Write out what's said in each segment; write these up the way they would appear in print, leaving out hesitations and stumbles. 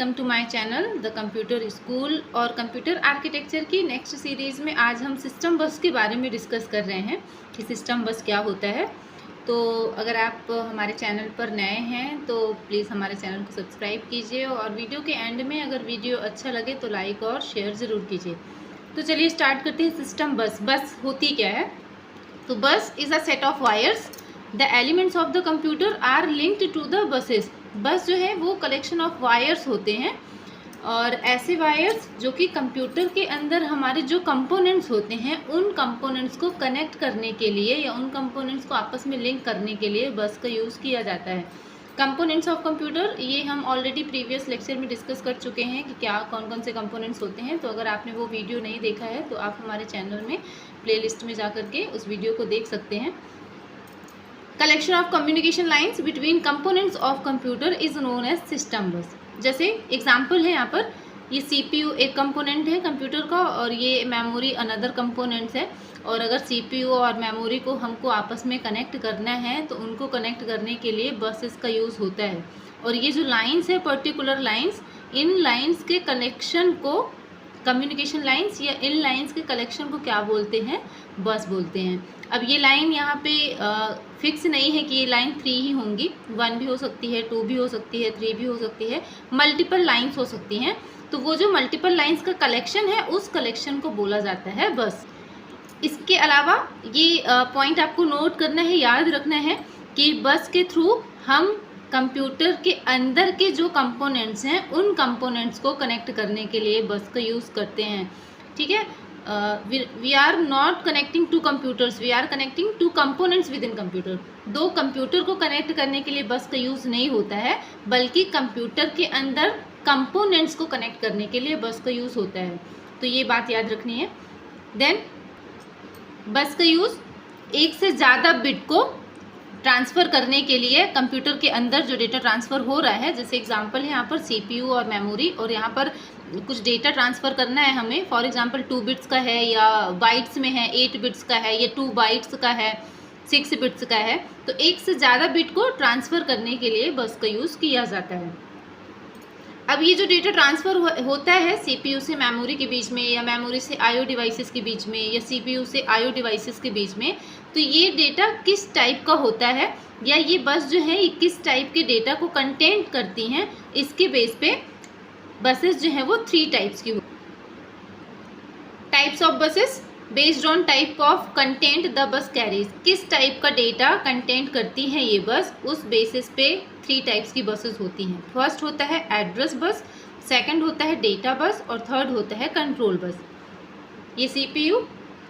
Welcome to my channel the computer school. और computer architecture की next series में आज हम सिस्टम बस के बारे में डिस्कस कर रहे हैं कि सिस्टम बस क्या होता है। तो अगर आप हमारे चैनल पर नए हैं तो प्लीज़ हमारे चैनल को सब्सक्राइब कीजिए और वीडियो के एंड में अगर वीडियो अच्छा लगे तो लाइक और शेयर ज़रूर कीजिए। तो चलिए स्टार्ट करते हैं। सिस्टम बस बस होती क्या है? तो bus is a set of wires the elements of the computer are linked to the buses. Bus जो है वो कलेक्शन ऑफ वायर्स होते हैं और ऐसे वायर्स जो कि कंप्यूटर के अंदर हमारे जो कंपोनेंट्स होते हैं उन कंपोनेंट्स को कनेक्ट करने के लिए या उन कंपोनेंट्स को आपस में लिंक करने के लिए बस का यूज़ किया जाता है। कंपोनेंट्स ऑफ कंप्यूटर ये हम ऑलरेडी प्रीवियस लेक्चर में डिस्कस कर चुके हैं कि क्या कौन कौन से कंपोनेंट्स होते हैं। तो अगर आपने वो वीडियो नहीं देखा है तो आप हमारे चैनल में प्लेलिस्ट में जा करके उस वीडियो को देख सकते हैं। Collection of communication lines between components of computer is known as system bus. जैसे एग्जांपल है यहाँ पर, ये सीपीयू एक कंपोनेंट है कंप्यूटर का और ये मेमोरी अनदर कंपोनेंट्स है। और अगर सीपीयू और मेमोरी को हमको आपस में कनेक्ट करना है तो उनको कनेक्ट करने के लिए बसेस का यूज़ होता है। और ये जो लाइंस है पर्टिकुलर लाइंस, इन लाइंस के कनेक्शन को कम्युनिकेशन लाइंस या इन लाइंस के कलेक्शन को क्या बोलते हैं? बस बोलते हैं। अब ये लाइन यहाँ पे फिक्स नहीं है कि ये लाइन 3 ही होंगी, 1 भी हो सकती है, 2 भी हो सकती है, 3 भी हो सकती है, मल्टीपल लाइंस हो सकती हैं। तो वो जो मल्टीपल लाइंस का कलेक्शन है उस कलेक्शन को बोला जाता है बस। इसके अलावा ये पॉइंट आपको नोट करना है, याद रखना है कि बस के थ्रू हम कंप्यूटर के अंदर के जो कंपोनेंट्स हैं उन कंपोनेंट्स को कनेक्ट करने के लिए बस का यूज़ करते हैं। ठीक है, we are not connecting to computers, we are connecting to components within computer. दो कंप्यूटर को कनेक्ट करने के लिए बस का यूज़ नहीं होता है, बल्कि कंप्यूटर के अंदर कंपोनेंट्स को कनेक्ट करने के लिए बस का यूज़ होता है। तो ये बात याद रखनी है। देन बस का यूज़ एक से ज़्यादा बिट को ट्रांसफ़र करने के लिए कंप्यूटर के अंदर जो डेटा ट्रांसफ़र हो रहा है, जैसे एग्जांपल है यहाँ पर सीपीयू और मेमोरी, और यहाँ पर कुछ डेटा ट्रांसफ़र करना है हमें। फॉर एग्जांपल 2 बिट्स का है या बाइट्स में है, 8 बिट्स का है या 2 बाइट्स का है, 6 बिट्स का है। तो एक से ज़्यादा बिट को ट्रांसफ़र करने के लिए बस का यूज़ किया जाता है। अब ये जो डेटा ट्रांसफ़र होता है सीपीयू से मेमोरी के बीच में या मेमोरी से आईओ डिवाइसेस के बीच में या सीपीयू से आईओ डिवाइसेस के बीच में, तो ये डेटा किस टाइप का होता है या ये बस जो है ये किस टाइप के डेटा को कंटेंट करती हैं, इसके बेस पे बसेस जो है वो 3 टाइप्स की हो। Types of buses based on type of content the bus carries. किस टाइप का डेटा कंटेंट करती हैं ये बस, उस बेसिस पे 3 टाइप्स की बसेस होती हैं। फर्स्ट होता है एड्रेस बस, सेकंड होता है डेटा बस और थर्ड होता है कंट्रोल बस। ये सीपीयू,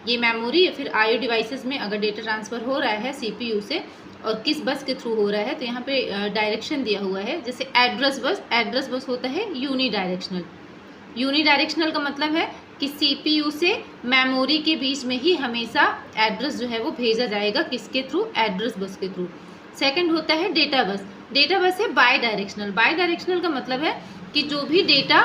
ये मेमोरी या फिर आईओ डिवाइसेस में अगर डेटा ट्रांसफ़र हो रहा है सीपीयू से और किस बस के थ्रू हो रहा है, तो यहाँ पे डायरेक्शन दिया हुआ है। जैसे एड्रेस बस होता है यूनी डायरेक्शनल। यूनी डायरेक्शनल का मतलब है कि सीपीयू से मेमोरी के बीच में ही हमेशा एड्रेस जो है वो भेजा जाएगा, किसके थ्रू? एड्रेस बस के थ्रू। सेकंड होता है डेटा बस है बाई डायरेक्शनल का मतलब है कि जो भी डेटा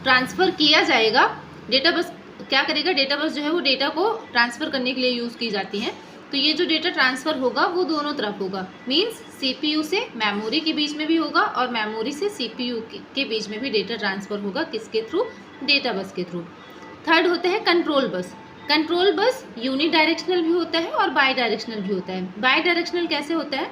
ट्रांसफ़र किया जाएगा, डेटा बस क्या करेगा? डेटा बस जो है वो डेटा को ट्रांसफ़र करने के लिए यूज़ की जाती हैं। तो ये जो डेटा ट्रांसफ़र होगा वो दोनों तरफ होगा, मीन्स सीपीयू से मेमोरी के बीच में भी होगा और मेमोरी से सीपीयू के बीच में भी डेटा ट्रांसफ़र होगा, किसके थ्रू? डेटा बस के थ्रू। थर्ड होता है कंट्रोल बस यूनी डायरेक्शनल भी होता है और बाई डायरेक्शनल भी होता है। बाई डायरेक्शनल कैसे होता है?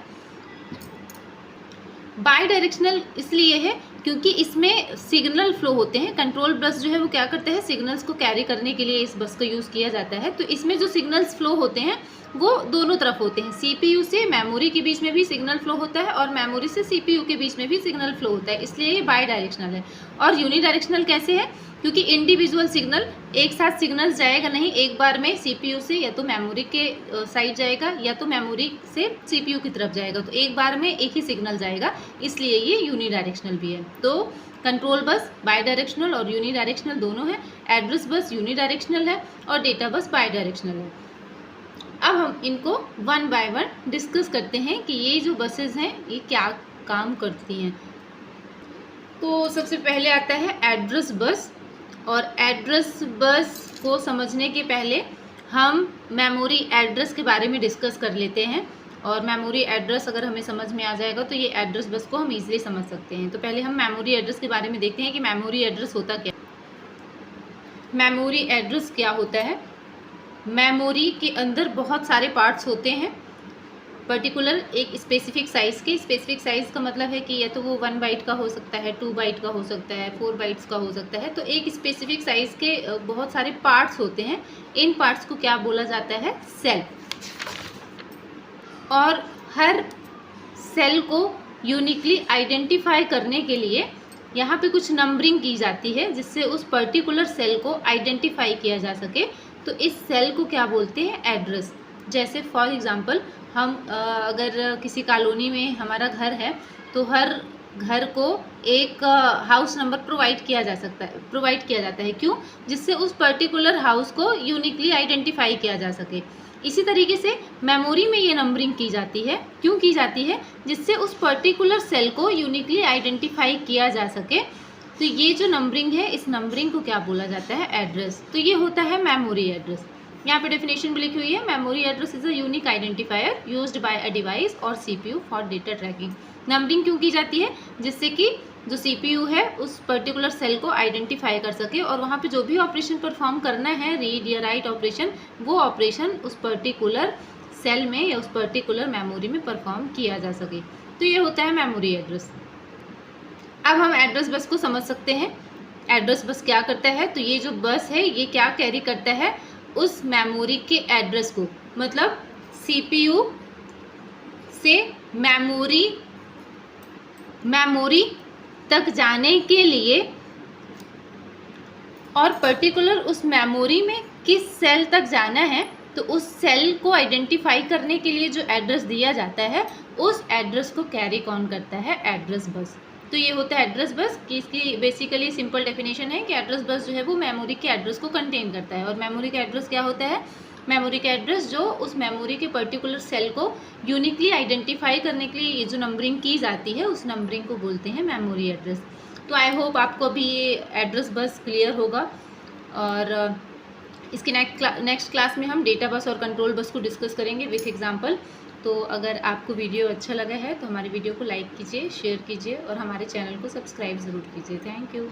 बाई डायरेक्शनल इसलिए है क्योंकि इसमें सिग्नल फ्लो होते हैं। कंट्रोल बस जो है वो क्या करता है? सिग्नल्स को कैरी करने के लिए इस बस का यूज़ किया जाता है। तो इसमें जो सिग्नल्स फ्लो होते हैं वो दोनों तरफ होते हैं। सीपीयू से मेमोरी के बीच में भी सिग्नल फ्लो होता है और मेमोरी से सीपीयू के बीच में भी सिग्नल फ्लो होता है, इसलिए ये बाई डायरेक्शनल है। और यूनी डायरेक्शनल कैसे है? क्योंकि इंडिविजुअल सिग्नल एक साथ सिग्नल्स जाएगा नहीं, एक बार में सीपीयू से या तो मेमोरी के साइड जाएगा या तो मेमोरी से सीपीयू की तरफ जाएगा, तो एक बार में एक ही सिग्नल जाएगा, इसलिए ये यूनी डायरेक्शनल भी है। तो कंट्रोल बस बाई डायरेक्शनल और यूनी डायरेक्शनल दोनों है। एड्रेस बस यूनी डायरेक्शनल है और डेटा बस बाई डायरेक्शनल है। अब हम इनको 1 बाय 1 डिस्कस करते हैं कि ये जो बसेस हैं ये क्या काम करती हैं। तो सबसे पहले आता है एड्रेस बस, और एड्रेस बस को समझने के पहले हम मेमोरी एड्रेस के बारे में डिस्कस कर लेते हैं। और मेमोरी एड्रेस अगर हमें समझ में आ जाएगा तो ये एड्रेस बस को हम ईजिली समझ सकते हैं। तो पहले हम मेमोरी एड्रेस के बारे में देखते हैं कि मेमोरी एड्रेस होता क्या। मेमोरी एड्रेस क्या होता है? मेमोरी के अंदर बहुत सारे पार्ट्स होते हैं, पर्टिकुलर एक स्पेसिफिक साइज़ के। स्पेसिफिक साइज़ का मतलब है कि या तो वो 1 बाइट का हो सकता है, 2 बाइट का हो सकता है, 4 बाइट्स का हो सकता है। तो एक स्पेसिफिक साइज़ के बहुत सारे पार्ट्स होते हैं। इन पार्ट्स को क्या बोला जाता है? सेल। और हर सेल को यूनिकली आइडेंटिफाई करने के लिए यहाँ पे कुछ नंबरिंग की जाती है, जिससे उस पर्टिकुलर सेल को आइडेंटिफाई किया जा सके। तो इस सेल को क्या बोलते हैं? एड्रेस। जैसे फॉर एग्ज़ाम्पल हम अगर किसी कॉलोनी में हमारा घर है तो हर घर को एक हाउस नंबर प्रोवाइड किया जाता है। क्यों? जिससे उस पर्टिकुलर हाउस को यूनिकली आइडेंटिफाई किया जा सके। इसी तरीके से मेमोरी में ये नंबरिंग की जाती है। क्यों की जाती है? जिससे उस पर्टिकुलर सेल को यूनिकली आइडेंटिफाई किया जा सके। तो ये जो नंबरिंग है, इस नंबरिंग को क्या बोला जाता है? एड्रेस। तो ये होता है मेमोरी एड्रेस। यहाँ पे डेफिनेशन भी लिखी हुई है, memory address is a unique identifier used by a device और CPU for data tracking. Numbering क्यों की जाती है? जिससे कि जो सीपीयू है उस पर्टिकुलर सेल को आइडेंटिफाई कर सके और वहाँ पे जो भी ऑपरेशन परफॉर्म करना है, रीड या राइट ऑपरेशन, वो ऑपरेशन उस पर्टिकुलर सेल में या उस पर्टिकुलर मेमोरी में परफॉर्म किया जा सके। तो ये होता है मेमोरी एड्रेस। अब हम एड्रेस बस को समझ सकते हैं। एड्रेस बस क्या करता है? तो ये जो बस है ये क्या कैरी करता है? उस मेमोरी के एड्रेस को, मतलब सीपीयू से मेमोरी तक जाने के लिए और पर्टिकुलर उस मेमोरी में किस सेल तक जाना है, तो उस सेल को आइडेंटिफाई करने के लिए जो एड्रेस दिया जाता है उस एड्रेस को कैरी कौन करता है? Address bus. तो ये होता है एड्रेस बस कि इसकी बेसिकली सिंपल डेफिनेशन है कि एड्रेस बस जो है वो मेमोरी के एड्रेस को कंटेन करता है। और मेमोरी का एड्रेस क्या होता है? मेमोरी का एड्रेस जो उस मेमोरी के पर्टिकुलर सेल को यूनिकली आइडेंटिफाई करने के लिए ये जो नंबरिंग की जाती है उस नंबरिंग को बोलते हैं मेमोरी एड्रेस। तो आई होप आपको अभी ये एड्रेस बस क्लियर होगा। और इसकी नेक्स्ट क्लास में हम डेटा बस और कंट्रोल बस को डिस्कस करेंगे विथ एग्जांपल। तो अगर आपको वीडियो अच्छा लगा है तो हमारी वीडियो को लाइक कीजिए, शेयर कीजिए और हमारे चैनल को सब्सक्राइब ज़रूर कीजिए। Thank you.